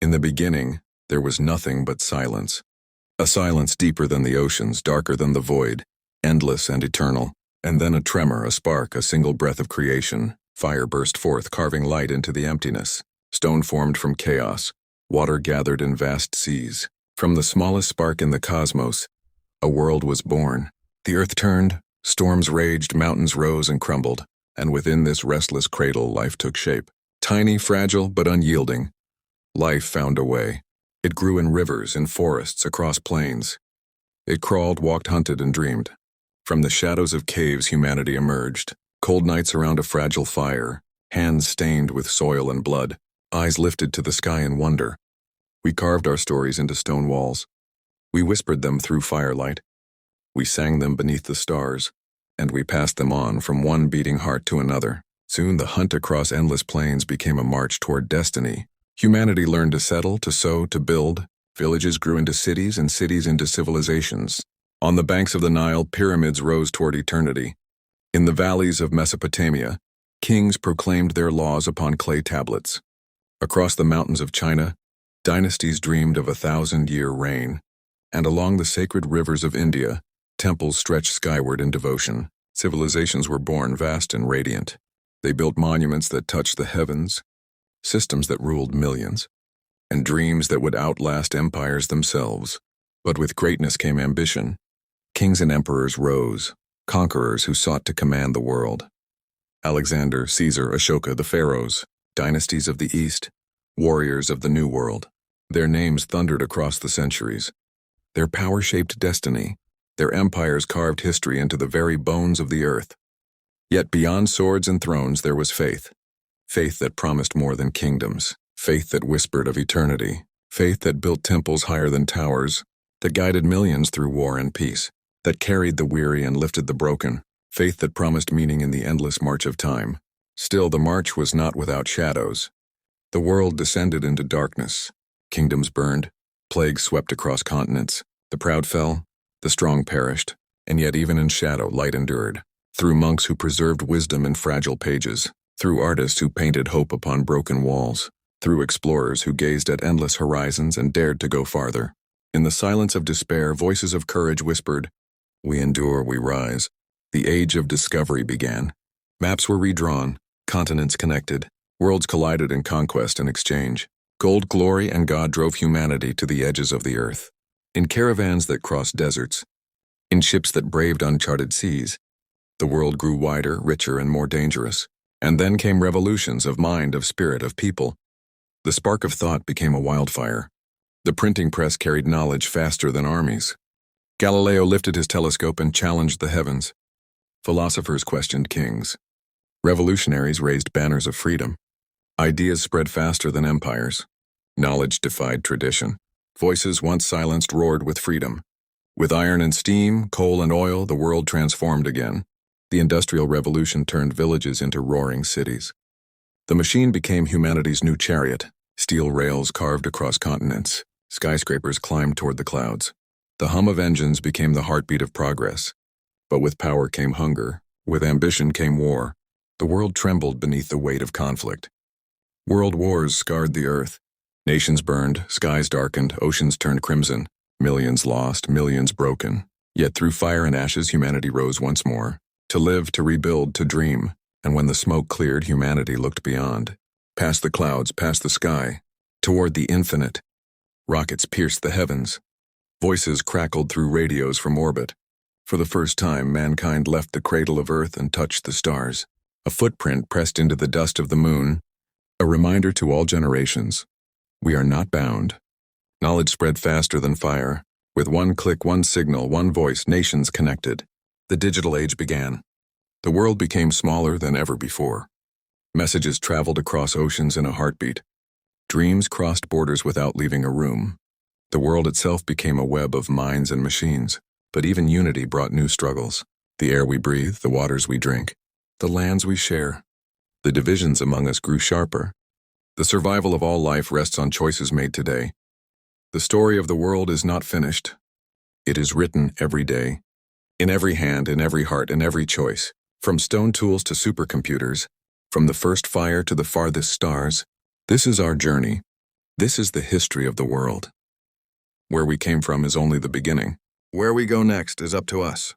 In the beginning, there was nothing but silence. A silence deeper than the oceans, darker than the void, endless and eternal. And then a tremor, a spark, a single breath of creation. Fire burst forth, carving light into the emptiness. Stone formed from chaos. Water gathered in vast seas. From the smallest spark in the cosmos, a world was born. The earth turned, storms raged, mountains rose and crumbled. And within this restless cradle, life took shape. Tiny, fragile, but unyielding. Life found a way. It grew in rivers, in forests, across plains. It crawled, walked, hunted, and dreamed. From the shadows of caves, humanity emerged. Cold nights around a fragile fire, hands stained with soil and blood, eyes lifted to the sky in wonder. We carved our stories into stone walls. We whispered them through firelight. We sang them beneath the stars, and we passed them on from one beating heart to another. Soon the hunt across endless plains became a march toward destiny. Humanity learned to settle, to sow, to build. Villages grew into cities and cities into civilizations. On the banks of the Nile, pyramids rose toward eternity. In the valleys of Mesopotamia, kings proclaimed their laws upon clay tablets. Across the mountains of China, dynasties dreamed of 1,000-year reign. And along the sacred rivers of India, temples stretched skyward in devotion. Civilizations were born, vast and radiant. They built monuments that touched the heavens, systems that ruled millions, and dreams that would outlast empires themselves. But with greatness came ambition. Kings and emperors rose, conquerors who sought to command the world. Alexander, Caesar, Ashoka, the pharaohs, dynasties of the East, warriors of the New World. Their names thundered across the centuries. Their power shaped destiny. Their empires carved history into the very bones of the earth. Yet beyond swords and thrones there was faith. Faith that promised more than kingdoms. Faith that whispered of eternity. Faith that built temples higher than towers. That guided millions through war and peace. That carried the weary and lifted the broken. Faith that promised meaning in the endless march of time. Still, the march was not without shadows. The world descended into darkness. Kingdoms burned. Plagues swept across continents. The proud fell. The strong perished. And yet even in shadow, light endured. Through monks who preserved wisdom in fragile pages. Through artists who painted hope upon broken walls. Through explorers who gazed at endless horizons and dared to go farther. In the silence of despair, voices of courage whispered, "We endure, we rise." The age of discovery began. Maps were redrawn, continents connected, worlds collided in conquest and exchange. Gold, glory, and God drove humanity to the edges of the earth. In caravans that crossed deserts, in ships that braved uncharted seas, the world grew wider, richer, and more dangerous. And then came revolutions of mind, of spirit, of people. The spark of thought became a wildfire. The printing press carried knowledge faster than armies. Galileo lifted his telescope and challenged the heavens. Philosophers questioned kings. Revolutionaries raised banners of freedom. Ideas spread faster than empires. Knowledge defied tradition. Voices once silenced roared with freedom. With iron and steam, coal and oil, the world transformed again. The Industrial Revolution turned villages into roaring cities. The machine became humanity's new chariot. Steel rails carved across continents. Skyscrapers climbed toward the clouds. The hum of engines became the heartbeat of progress. But with power came hunger. With ambition came war. The world trembled beneath the weight of conflict. World wars scarred the earth. Nations burned, skies darkened, oceans turned crimson. Millions lost, millions broken. Yet through fire and ashes, humanity rose once more. To live, to rebuild, to dream. And when the smoke cleared, humanity looked beyond. Past the clouds, past the sky. Toward the infinite. Rockets pierced the heavens. Voices crackled through radios from orbit. For the first time, mankind left the cradle of Earth and touched the stars. A footprint pressed into the dust of the moon. A reminder to all generations. We are not bound. Knowledge spread faster than fire. With one click, one signal, one voice, nations connected. The digital age began. The world became smaller than ever before. Messages traveled across oceans in a heartbeat. Dreams crossed borders without leaving a room. The world itself became a web of minds and machines. But even unity brought new struggles. The air we breathe, the waters we drink, the lands we share. The divisions among us grew sharper. The survival of all life rests on choices made today. The story of the world is not finished. It is written every day. In every hand, in every heart, in every choice. From stone tools to supercomputers, from the first fire to the farthest stars. This is our journey. This is the history of the world. Where we came from is only the beginning. Where we go next is up to us.